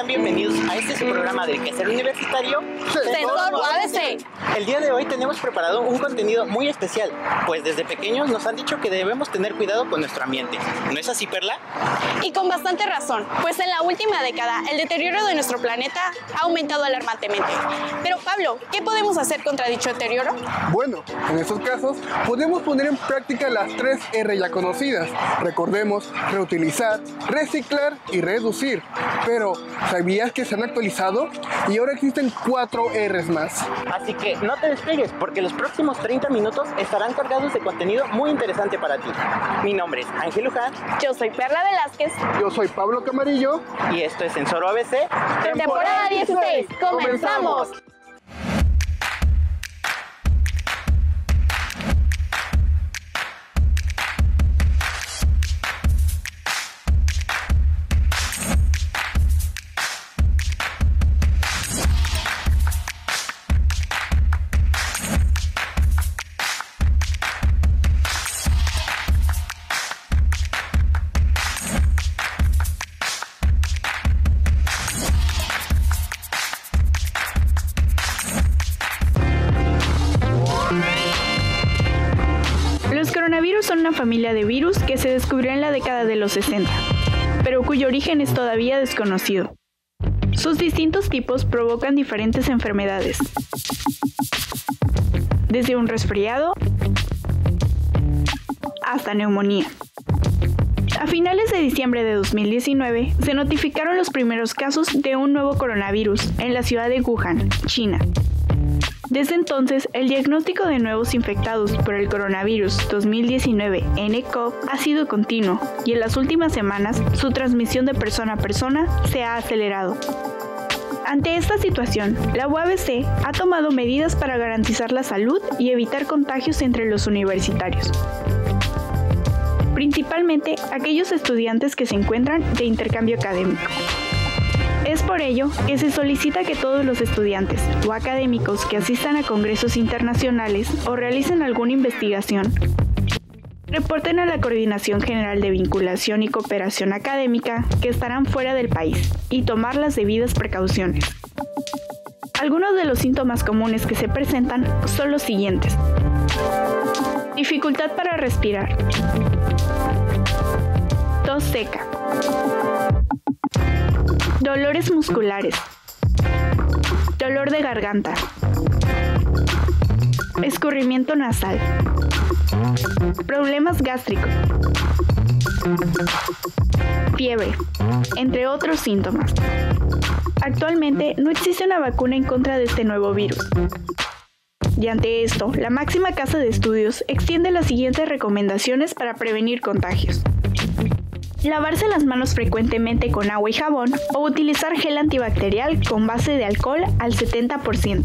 sean bienvenidos a este su programa del quehacer universitario Sensor UABC. El día de hoy tenemos preparado un contenido muy especial, pues desde pequeños nos han dicho que debemos tener cuidado con nuestro ambiente. ¿No es así, Perla? Y con bastante razón, pues en la última década el deterioro de nuestro planeta ha aumentado alarmantemente. Pero Pablo, ¿qué podemos hacer contra dicho deterioro? Bueno, en estos casos podemos poner en práctica las 3 R ya conocidas. Recordemos, reutilizar, reciclar y reducir. Pero, ¿sabías que se han actualizado? Y ahora existen 4 Rs más. Así que no te despegues, porque los próximos 30 minutos estarán cargados de contenido muy interesante para ti. Mi nombre es Ángel Luján. Yo soy Perla Velázquez. Yo soy Pablo Camarillo. Y esto es Sensor UABC. Temporada 16. ¡Comenzamos! Los coronavirus son una familia de virus que se descubrió en la década de los 60, pero cuyo origen es todavía desconocido. Sus distintos tipos provocan diferentes enfermedades, desde un resfriado hasta neumonía. A finales de diciembre de 2019, se notificaron los primeros casos de un nuevo coronavirus en la ciudad de Wuhan, China. Desde entonces, el diagnóstico de nuevos infectados por el coronavirus 2019 nCoV ha sido continuo y en las últimas semanas su transmisión de persona a persona se ha acelerado. Ante esta situación, la UABC ha tomado medidas para garantizar la salud y evitar contagios entre los universitarios, principalmente aquellos estudiantes que se encuentran de intercambio académico. Es por ello que se solicita que todos los estudiantes o académicos que asistan a congresos internacionales o realicen alguna investigación reporten a la Coordinación General de Vinculación y Cooperación Académica que estarán fuera del país y tomar las debidas precauciones. Algunos de los síntomas comunes que se presentan son los siguientes: dificultad para respirar, tos seca, dolores musculares, dolor de garganta, escurrimiento nasal, problemas gástricos, fiebre, entre otros síntomas. Actualmente no existe una vacuna en contra de este nuevo virus. Y ante esto, la máxima casa de estudios extiende las siguientes recomendaciones para prevenir contagios: lavarse las manos frecuentemente con agua y jabón o utilizar gel antibacterial con base de alcohol al 70%.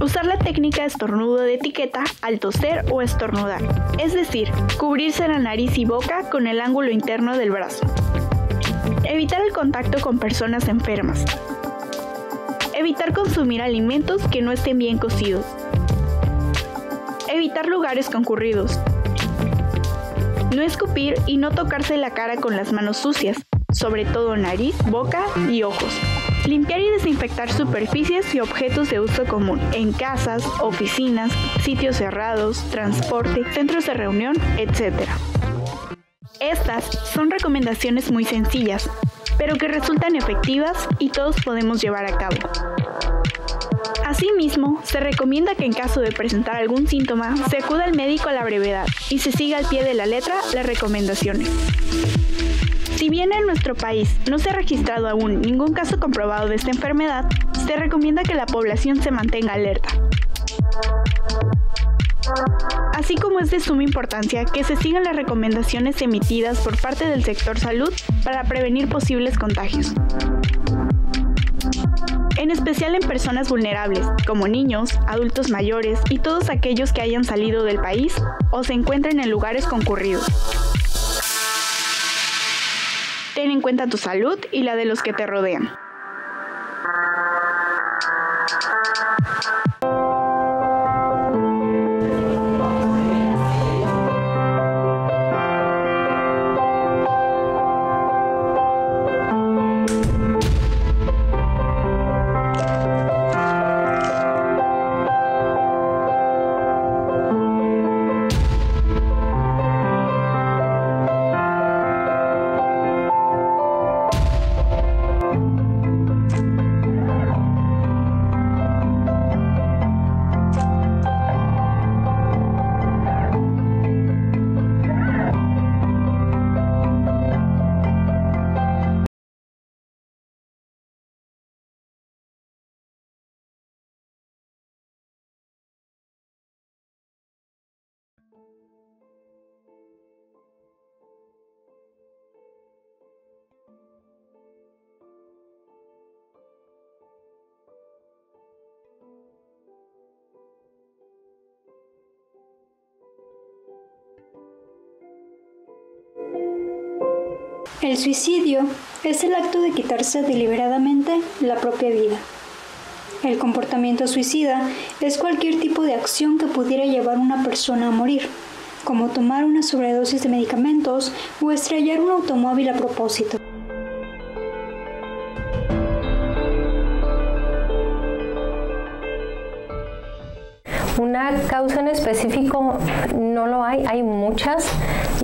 Usar la técnica de estornudo de etiqueta al toser o estornudar, es decir, cubrirse la nariz y boca con el ángulo interno del brazo. Evitar el contacto con personas enfermas. Evitar consumir alimentos que no estén bien cocidos. Evitar lugares concurridos. No escupir y no tocarse la cara con las manos sucias, sobre todo nariz, boca y ojos. Limpiar y desinfectar superficies y objetos de uso común en casas, oficinas, sitios cerrados, transporte, centros de reunión, etc. Estas son recomendaciones muy sencillas, pero que resultan efectivas y todos podemos llevar a cabo. Asimismo, se recomienda que en caso de presentar algún síntoma, se acuda al médico a la brevedad y se siga al pie de la letra las recomendaciones. Si bien en nuestro país no se ha registrado aún ningún caso comprobado de esta enfermedad, se recomienda que la población se mantenga alerta. Así como es de suma importancia que se sigan las recomendaciones emitidas por parte del sector salud para prevenir posibles contagios, en especial en personas vulnerables, como niños, adultos mayores y todos aquellos que hayan salido del país o se encuentren en lugares concurridos. Ten en cuenta tu salud y la de los que te rodean. El suicidio es el acto de quitarse deliberadamente la propia vida. El comportamiento suicida es cualquier tipo de acción que pudiera llevar a una persona a morir, como tomar una sobredosis de medicamentos o estrellar un automóvil a propósito. Una causa en específico no lo hay muchas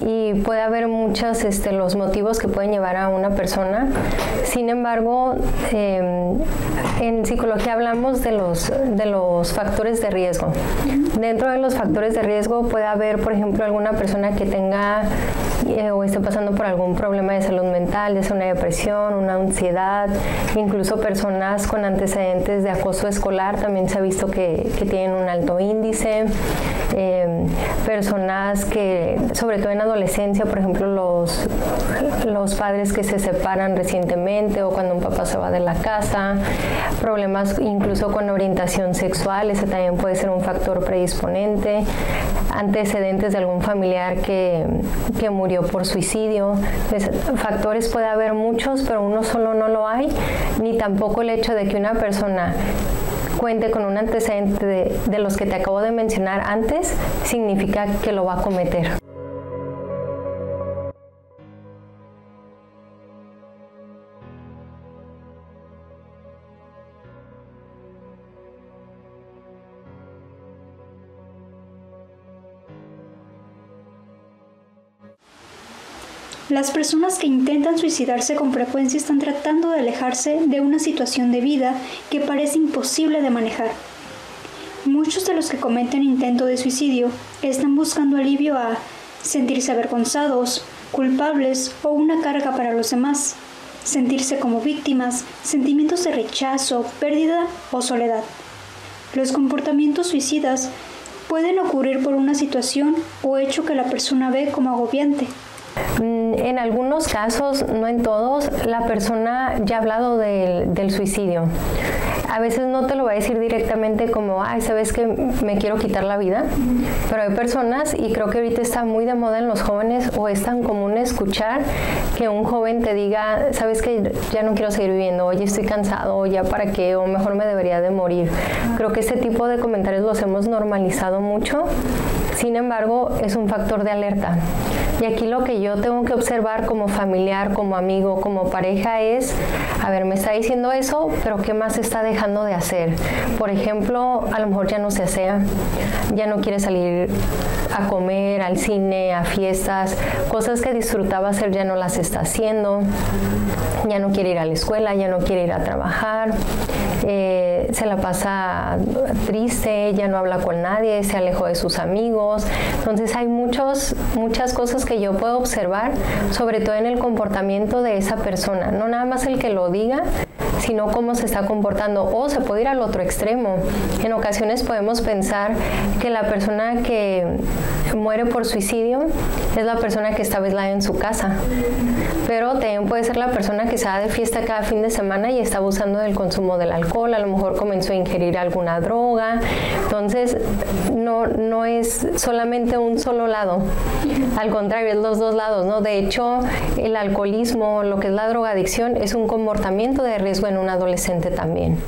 y puede haber muchos los motivos que pueden llevar a una persona. Sin embargo, en psicología hablamos de los factores de riesgo. Dentro de los factores de riesgo puede haber, por ejemplo, alguna persona que tenga o esté pasando por algún problema de salud mental, ya sea una depresión, una ansiedad, incluso personas con antecedentes de acoso escolar, también se ha visto que tienen un alto índice, personas que, sobre todo en adolescencia, por ejemplo, los padres que se separan recientemente o cuando un papá se va de la casa, problemas incluso con orientación sexual, ese también puede ser un factor predisponente, antecedentes de algún familiar que murió por suicidio. Entonces, factores puede haber muchos, pero uno solo no lo hay, ni tampoco el hecho de que una persona cuente con un antecedente de los que te acabo de mencionar antes, significa que lo va a cometer. Las personas que intentan suicidarse con frecuencia están tratando de alejarse de una situación de vida que parece imposible de manejar. Muchos de los que cometen intento de suicidio están buscando alivio a sentirse avergonzados, culpables o una carga para los demás, sentirse como víctimas, sentimientos de rechazo, pérdida o soledad. Los comportamientos suicidas pueden ocurrir por una situación o hecho que la persona ve como agobiante. En algunos casos, no en todos, la persona ya ha hablado del suicidio. A veces no te lo va a decir directamente como, ay, ¿sabes que me quiero quitar la vida? Pero hay personas, y creo que ahorita está muy de moda en los jóvenes, o es tan común escuchar que un joven te diga, ¿sabes que ya no quiero seguir viviendo? Oye, estoy cansado, o ya para qué, o mejor me debería de morir. Creo que este tipo de comentarios los hemos normalizado mucho. Sin embargo, es un factor de alerta. Y aquí lo que yo tengo que observar como familiar, como amigo, como pareja es, a ver, me está diciendo eso, pero ¿qué más está dejando de hacer? Por ejemplo, a lo mejor ya no se asea, ya no quiere salir a comer, al cine, a fiestas, cosas que disfrutaba hacer ya no las está haciendo, ya no quiere ir a la escuela, ya no quiere ir a trabajar, se la pasa triste, ya no habla con nadie, se alejó de sus amigos. Entonces hay muchas cosas que yo puedo observar, sobre todo en el comportamiento de esa persona, no nada más el que lo diga, sino cómo se está comportando, o se puede ir al otro extremo. En ocasiones podemos pensar que la persona que muere por suicidio es la persona que está aislada en su casa, pero también puede ser la persona que se va de fiesta cada fin de semana y está abusando del consumo del alcohol, a lo mejor comenzó a ingerir alguna droga. Entonces no es solamente un solo lado, al contrario, es los dos lados, ¿no? De hecho, el alcoholismo, lo que es la drogadicción, es un comportamiento de riesgo en un adolescente también.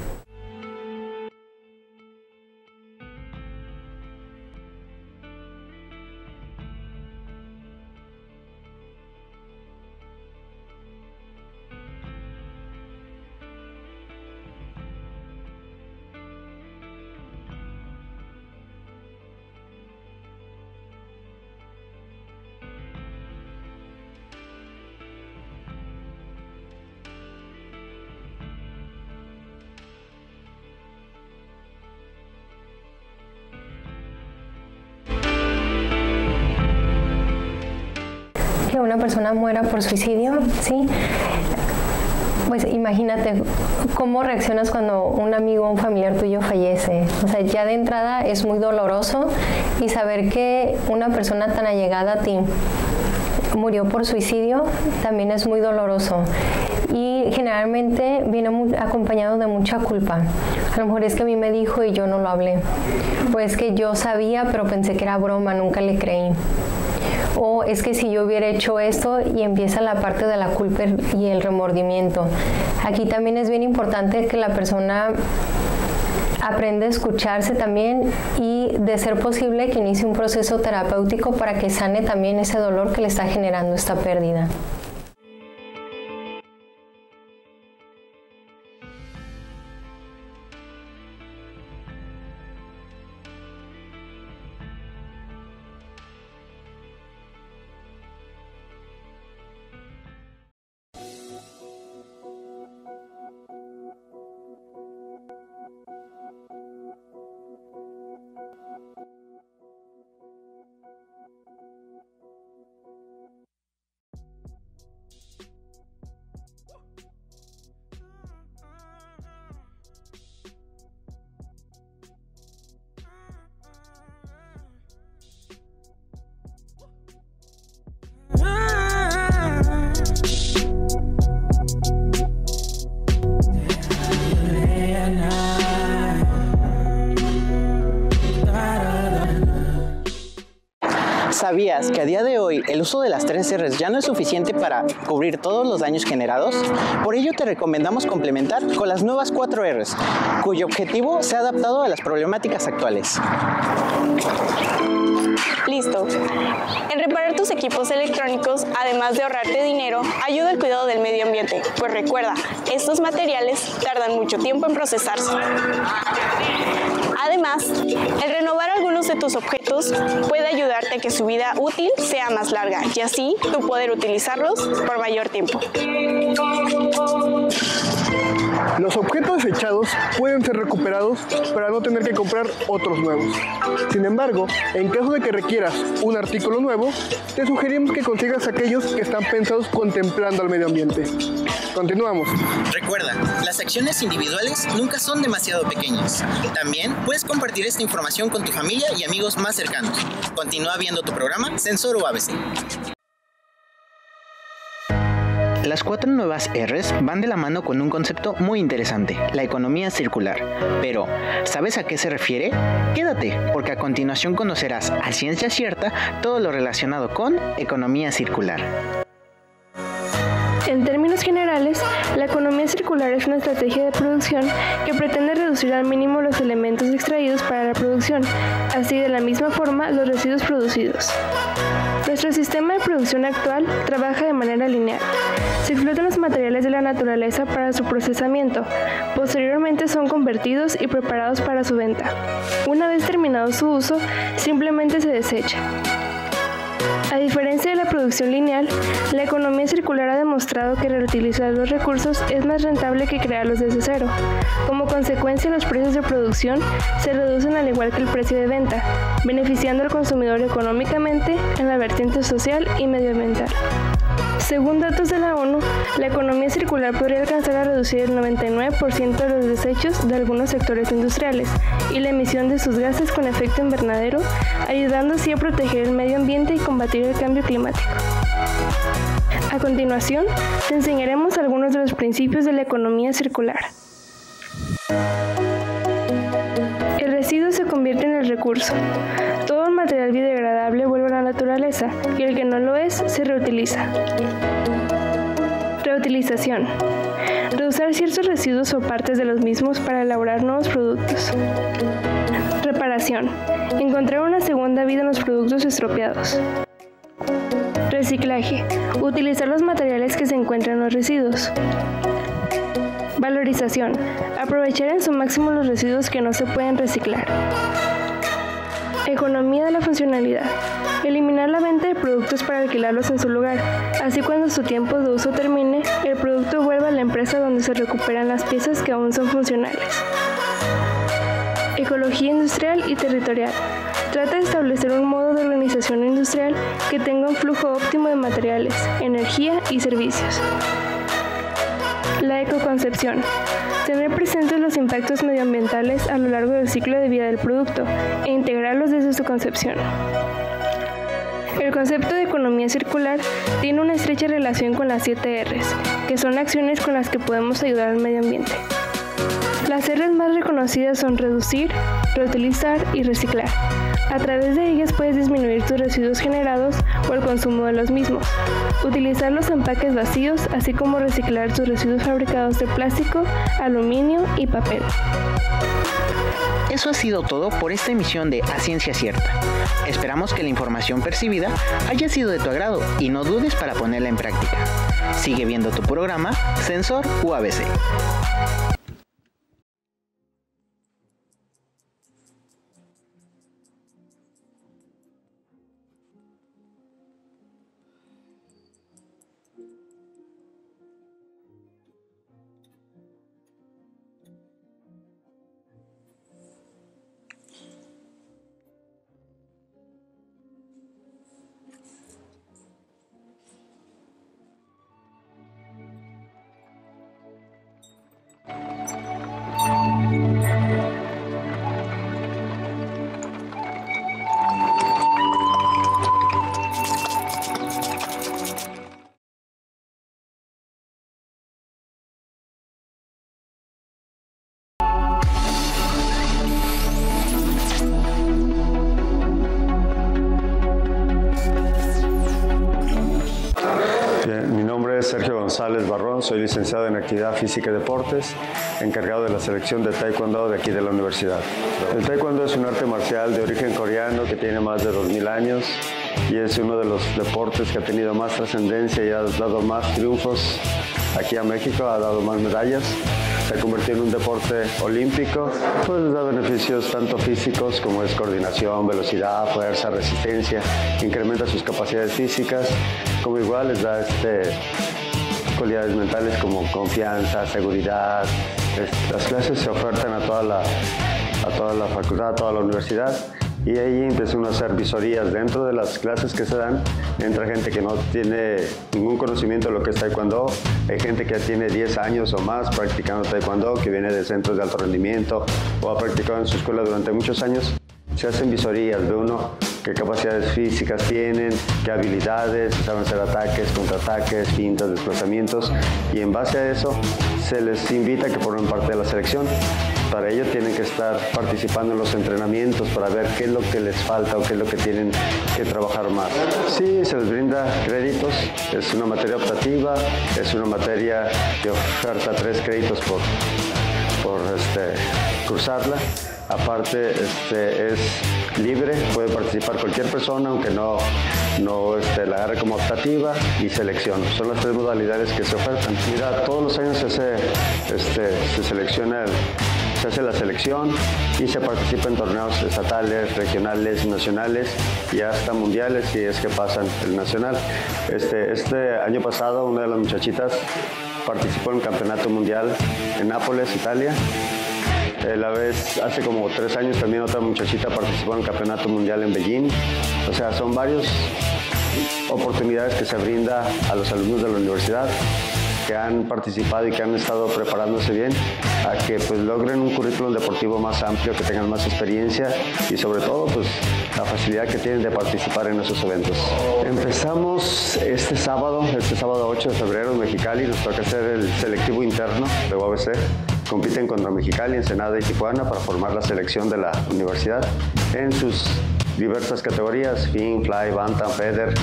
Que una persona muera por suicidio, ¿sí? Pues imagínate cómo reaccionas cuando un amigo o un familiar tuyo fallece. O sea, ya de entrada es muy doloroso, y saber que una persona tan allegada a ti murió por suicidio también es muy doloroso. Y generalmente viene acompañado de mucha culpa. A lo mejor es que a mí me dijo y yo no lo hablé. O es que yo sabía pero pensé que era broma, nunca le creí. o es que si yo hubiera hecho esto, y empieza la parte de la culpa y el remordimiento. Aquí también es bien importante que la persona aprenda a escucharse también y, de ser posible, que inicie un proceso terapéutico para que sane también ese dolor que le está generando esta pérdida. ¿Sabías que a día de hoy el uso de las 3 R's ya no es suficiente para cubrir todos los daños generados? Por ello te recomendamos complementar con las nuevas 4 R's, cuyo objetivo se ha adaptado a las problemáticas actuales. Listo. En reparar tus equipos electrónicos, además de ahorrarte dinero, ayuda al cuidado del medio ambiente, pues recuerda, estos materiales tardan mucho tiempo en procesarse. Además, el renovar algunos de tus objetos puede ayudarte a que su vida útil sea más larga y así tú poder utilizarlos por mayor tiempo. Los objetos desechados pueden ser recuperados para no tener que comprar otros nuevos. Sin embargo, en caso de que requieras un artículo nuevo, te sugerimos que consigas aquellos que están pensados contemplando al medio ambiente. Continuamos. Recuerda, las acciones individuales nunca son demasiado pequeñas. También puedes compartir esta información con tu familia y amigos más cercanos. Continúa viendo tu programa Sensor UABC. Las 4 nuevas R's van de la mano con un concepto muy interesante, la economía circular. Pero, ¿sabes a qué se refiere? Quédate, porque a continuación conocerás a ciencia cierta todo lo relacionado con economía circular. En términos generales, la economía circular es una estrategia de producción que pretende reducir al mínimo los elementos extraídos para la producción, así de la misma forma los residuos producidos. Nuestro sistema de producción actual trabaja de manera lineal. Se explotan los materiales de la naturaleza para su procesamiento. Posteriormente son convertidos y preparados para su venta. Una vez terminado su uso, simplemente se desecha. A diferencia de la producción lineal, la economía circular ha demostrado que reutilizar los recursos es más rentable que crearlos desde cero. Como consecuencia, los precios de producción se reducen al igual que el precio de venta, beneficiando al consumidor económicamente en la vertiente social y medioambiental. Según datos de la ONU, la economía circular podría alcanzar a reducir el 99% de los desechos de algunos sectores industriales y la emisión de sus gases con efecto invernadero, ayudando así a proteger el medio ambiente y combatir el cambio climático. A continuación, te enseñaremos algunos de los principios de la economía circular. El residuo se convierte en el recurso. Todo el material biodegradable vuelve a la naturaleza y el que no lo es se reutiliza. Reutilización. Reusar ciertos residuos o partes de los mismos para elaborar nuevos productos. Reparación. Encontrar una segunda vida en los productos estropeados. Reciclaje. Utilizar los materiales que se encuentran en los residuos. Valorización. Aprovechar en su máximo los residuos que no se pueden reciclar. Economía de la funcionalidad. Eliminar la venta de productos para alquilarlos en su lugar. Así cuando su tiempo de uso termine, el producto vuelve a la empresa donde se recuperan las piezas que aún son funcionales. Ecología industrial y territorial. Trata de establecer un modo de organización industrial que tenga un flujo óptimo de materiales, energía y servicios. La ecoconcepción. Tener presentes los impactos medioambientales a lo largo del ciclo de vida del producto e integrarlos desde su concepción. El concepto de economía circular tiene una estrecha relación con las 7 R's, que son acciones con las que podemos ayudar al medio ambiente. Las R's más reconocidas son reducir, reutilizar y reciclar. A través de ellas puedes disminuir tus residuos generados o el consumo de los mismos, utilizar los empaques vacíos, así como reciclar tus residuos fabricados de plástico, aluminio y papel. Eso ha sido todo por esta emisión de A Ciencia Cierta. Esperamos que la información percibida haya sido de tu agrado y no dudes para ponerla en práctica. Sigue viendo tu programa Sensor UABC. Sergio González Barrón, soy licenciado en Actividad Física y Deportes, encargado de la selección de Taekwondo de aquí de la universidad. El Taekwondo es un arte marcial de origen coreano que tiene más de 2000 años y es uno de los deportes que ha tenido más trascendencia y ha dado más triunfos aquí a México, ha dado más medallas. Se ha convertido en un deporte olímpico, pues da beneficios tanto físicos como es coordinación, velocidad, fuerza, resistencia, incrementa sus capacidades físicas, como igual les da cualidades mentales como confianza, seguridad. Las clases se ofertan a toda la facultad, a toda la universidad. Y ahí empieza uno a hacer visorías. Dentro de las clases que se dan, entra gente que no tiene ningún conocimiento de lo que es Taekwondo. Hay gente que ya tiene 10 años o más practicando Taekwondo, que viene de centros de alto rendimiento o ha practicado en su escuela durante muchos años. Se hacen visorías, ve uno qué capacidades físicas tienen, qué habilidades, saben hacer ataques, contraataques, fintas, desplazamientos. Y en base a eso, se les invita a que formen parte de la selección. Para ello tienen que estar participando en los entrenamientos para ver qué es lo que les falta o qué es lo que tienen que trabajar más. Sí, se les brinda créditos, es una materia optativa, es una materia que oferta 3 créditos por cursarla. Aparte es libre, puede participar cualquier persona, aunque no la agarre como optativa y selección. Son las 3 modalidades que se ofertan. Mira, todos los años se selecciona se hace la selección y se participa en torneos estatales, regionales, nacionales y hasta mundiales si es que pasan el nacional. Este año pasado una de las muchachitas participó en el campeonato mundial en Nápoles, Italia. Hace como 3 años también otra muchachita participó en el campeonato mundial en Beijing. O sea, son varias oportunidades que se brinda a los alumnos de la universidad que han participado y que han estado preparándose bien a que pues logren un currículum deportivo más amplio, que tengan más experiencia y sobre todo pues la facilidad que tienen de participar en esos eventos. Empezamos este sábado 8 de febrero en Mexicali, nos toca hacer el selectivo interno de UABC. Compiten contra Mexicali, Ensenada y Tijuana para formar la selección de la universidad en sus diversas categorías, fin, fly, bantam, feather,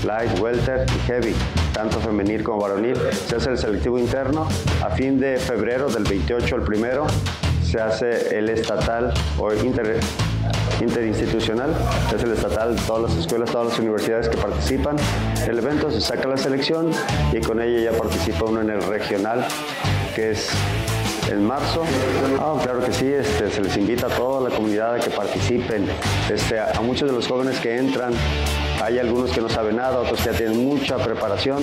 light, welter y heavy, tanto femenil como varonil. Se hace el selectivo interno. A fin de febrero, del 28 al 1, se hace el estatal o interinstitucional. Es el estatal, todas las escuelas, todas las universidades que participan. El evento se saca la selección y con ella ya participa uno en el regional, que es en marzo. Claro que sí, se les invita a toda la comunidad a que participen. A muchos de los jóvenes que entran, hay algunos que no saben nada, otros que ya tienen mucha preparación.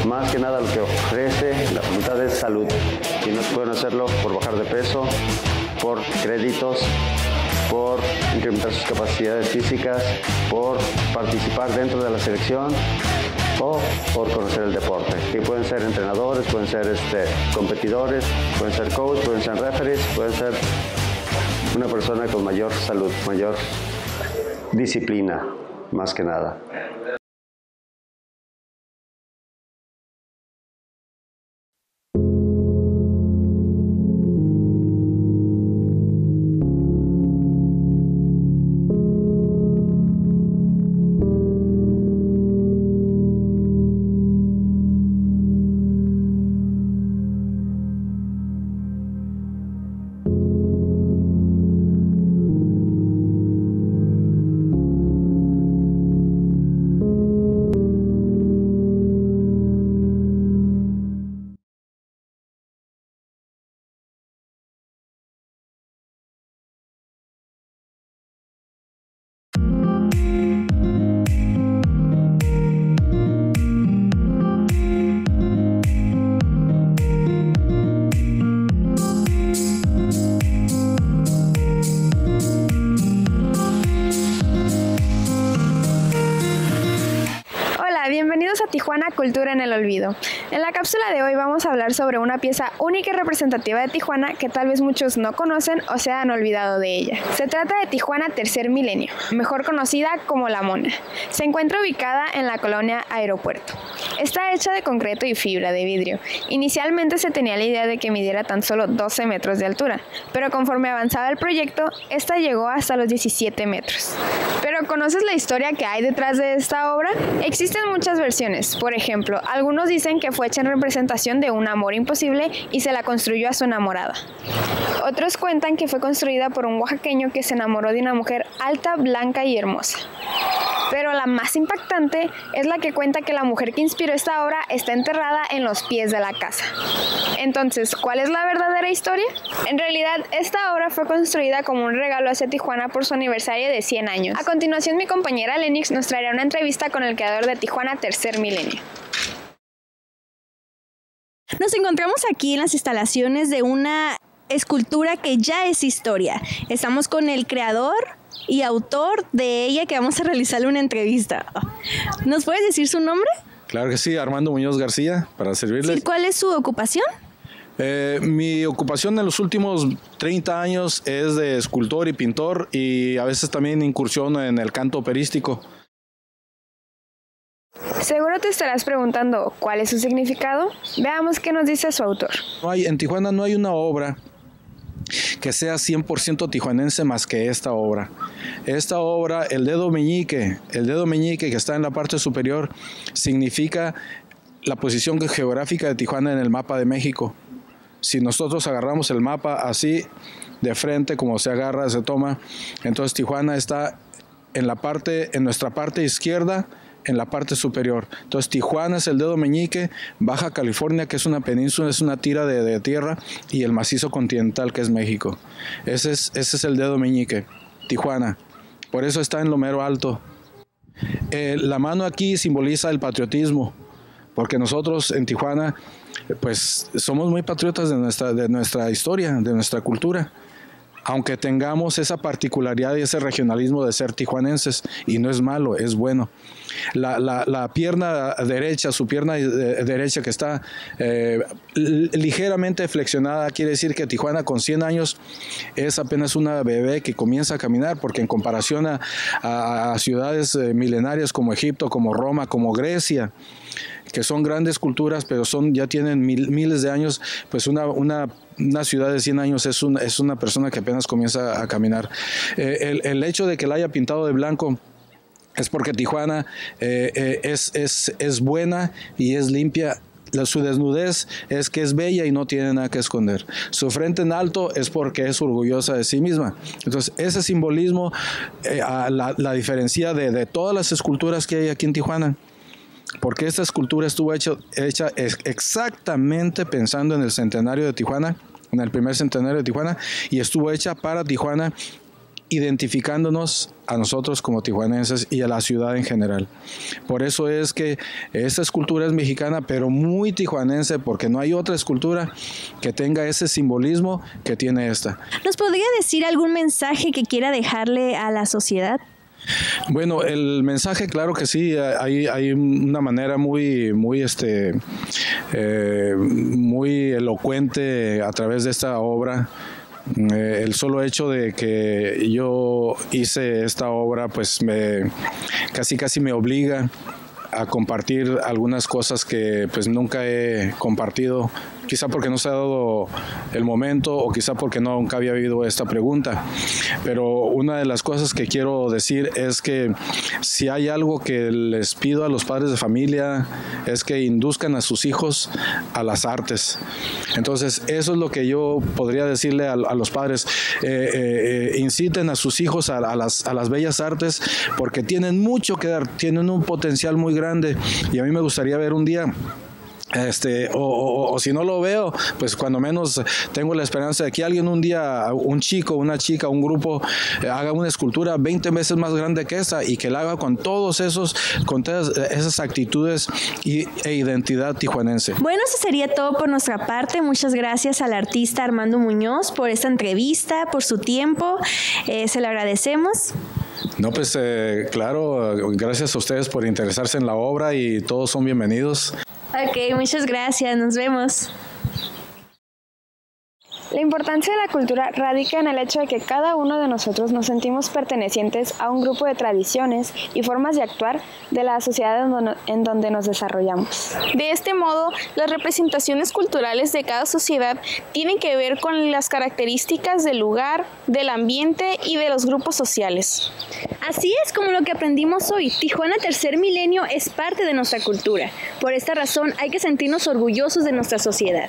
Más que nada lo que ofrece la facultad es salud. Y no pueden hacerlo por bajar de peso, por créditos, por incrementar sus capacidades físicas, por participar dentro de la selección o por conocer el deporte. Y pueden ser entrenadores, pueden ser competidores, pueden ser coach, pueden ser referees, pueden ser una persona con mayor salud, mayor disciplina, más que nada. cultura en el olvido. En la cápsula de hoy vamos a hablar sobre una pieza única y representativa de Tijuana que tal vez muchos no conocen o se han olvidado de ella. Se trata de Tijuana Tercer Milenio, mejor conocida como La Mona. Se encuentra ubicada en la colonia Aeropuerto. Está hecha de concreto y fibra de vidrio. Inicialmente se tenía la idea de que midiera tan solo 12 metros de altura, pero conforme avanzaba el proyecto, esta llegó hasta los 17 metros. ¿Pero conoces la historia que hay detrás de esta obra? Existen muchas versiones. Por ejemplo, algunos dicen que fue hecha en representación de un amor imposible y se la construyó a su enamorada. Otros cuentan que fue construida por un oaxaqueño que se enamoró de una mujer alta, blanca y hermosa. Pero la más impactante es la que cuenta que la mujer que inspiró esta obra está enterrada en los pies de la casa. Entonces, ¿cuál es la verdadera historia? En realidad, esta obra fue construida como un regalo hacia Tijuana por su aniversario de 100 años. A continuación, mi compañera Lenix nos traerá una entrevista con el creador de Tijuana Tercer Milenio. Nos encontramos aquí en las instalaciones de una escultura que ya es historia. Estamos con el creador y autor de ella, que vamos a realizarle una entrevista. ¿Nos puedes decir su nombre? Claro que sí, Armando Muñoz García, para servirles. Sí, ¿cuál es su ocupación? Mi ocupación en los últimos 30 años es de escultor y pintor, y a veces también incursiono en el canto operístico. Seguro te estarás preguntando cuál es su significado. Veamos qué nos dice su autor. En Tijuana no hay una obra que sea 100% tijuanense más que esta obra. Esta obra, el dedo meñique que está en la parte superior, significa la posición geográfica de Tijuana en el mapa de México. Si nosotros agarramos el mapa así, de frente, como se agarra, se toma, entonces Tijuana está en nuestra parte izquierda, en la parte superior. Entonces Tijuana es el dedo meñique, Baja California, que es una península, es una tira de tierra, y el macizo continental, que es México. Ese es el dedo meñique, Tijuana. Por eso está en lo mero alto. La mano aquí simboliza el patriotismo, porque nosotros en Tijuana pues somos muy patriotas de nuestra historia, de nuestra cultura, aunque tengamos esa particularidad y ese regionalismo de ser tijuanenses, y no es malo, es bueno. La pierna derecha, su pierna derecha que está ligeramente flexionada, quiere decir que Tijuana con 100 años es apenas una bebé que comienza a caminar, porque en comparación a ciudades milenarias como Egipto, como Roma, como Grecia, que son grandes culturas, pero ya tienen miles de años, pues una ciudad de 100 años es una persona que apenas comienza a caminar. El hecho de que la haya pintado de blanco es porque Tijuana es buena y es limpia. Su desnudez es que es bella y no tiene nada que esconder. Su frente en alto es porque es orgullosa de sí misma. Entonces, ese simbolismo la diferencia de todas las esculturas que hay aquí en Tijuana. Porque esta escultura estuvo hecha exactamente pensando en el centenario de Tijuana, en el primer centenario de Tijuana, y estuvo hecha para Tijuana, identificándonos a nosotros como tijuanenses y a la ciudad en general. Por eso es que esta escultura es mexicana, pero muy tijuanense, porque no hay otra escultura que tenga ese simbolismo que tiene esta. ¿Nos podría decir algún mensaje que quiera dejarle a la sociedad? Bueno, el mensaje, claro que sí, hay una manera muy elocuente a través de esta obra. El solo hecho de que yo hice esta obra, pues casi me obliga a compartir algunas cosas que pues nunca he compartido, quizá porque no se ha dado el momento o quizá porque nunca había habido esta pregunta. Pero una de las cosas que quiero decir es que si hay algo que les pido a los padres de familia es que induzcan a sus hijos a las artes. Entonces eso es lo que yo podría decirle a los padres, inciten a sus hijos a las bellas artes, porque tienen mucho que dar, tienen un potencial muy grande, y a mí me gustaría ver un día o si no lo veo, pues cuando menos tengo la esperanza de que alguien un día, un chico, una chica, un grupo haga una escultura 20 veces más grande que esta, y que la haga con todas esas actitudes e identidad tijuanense. Bueno, eso sería todo por nuestra parte. Muchas gracias al artista Armando Muñoz por esta entrevista, por su tiempo, se lo agradecemos. No, pues claro, gracias a ustedes por interesarse en la obra y todos son bienvenidos. Ok, muchas gracias, nos vemos. La importancia de la cultura radica en el hecho de que cada uno de nosotros nos sentimos pertenecientes a un grupo de tradiciones y formas de actuar de la sociedad en donde nos desarrollamos. De este modo, las representaciones culturales de cada sociedad tienen que ver con las características del lugar, del ambiente y de los grupos sociales. Así es como lo que aprendimos hoy. Tijuana Tercer Milenio es parte de nuestra cultura. Por esta razón hay que sentirnos orgullosos de nuestra sociedad.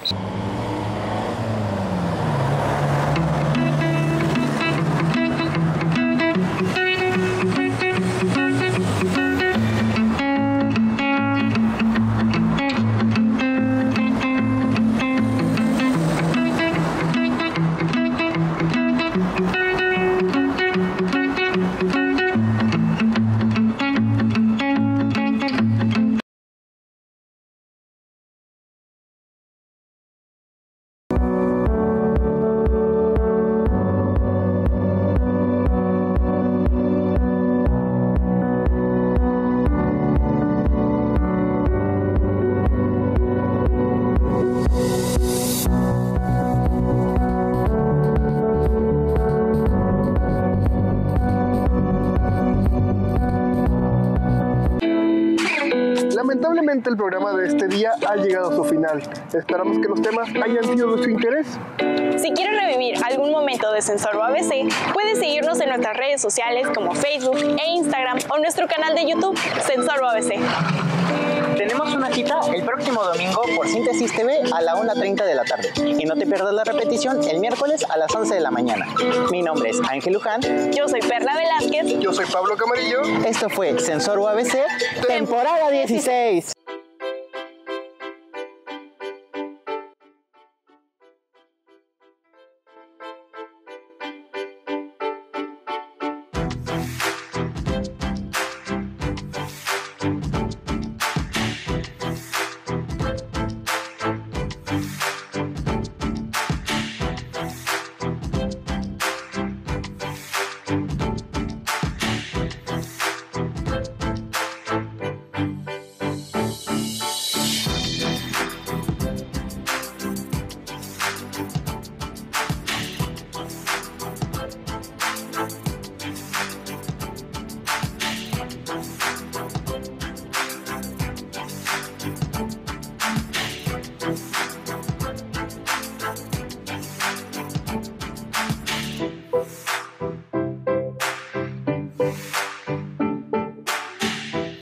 Lamentablemente el programa de este día ha llegado a su final. Esperamos que los temas hayan sido de su interés. Si quieres revivir algún momento de Sensoro ABC, puedes seguirnos en nuestras redes sociales como Facebook e Instagram o nuestro canal de YouTube, Sensoro ABC. Tenemos una cita el próximo domingo por Síntesis TV a la 1:30 de la tarde. Y no te pierdas la repetición el miércoles a las 11 de la mañana. Mi nombre es Ángel Luján. Yo soy Perla Velázquez. Yo soy Pablo Camarillo. Esto fue Sensoro ABC, temporada 16.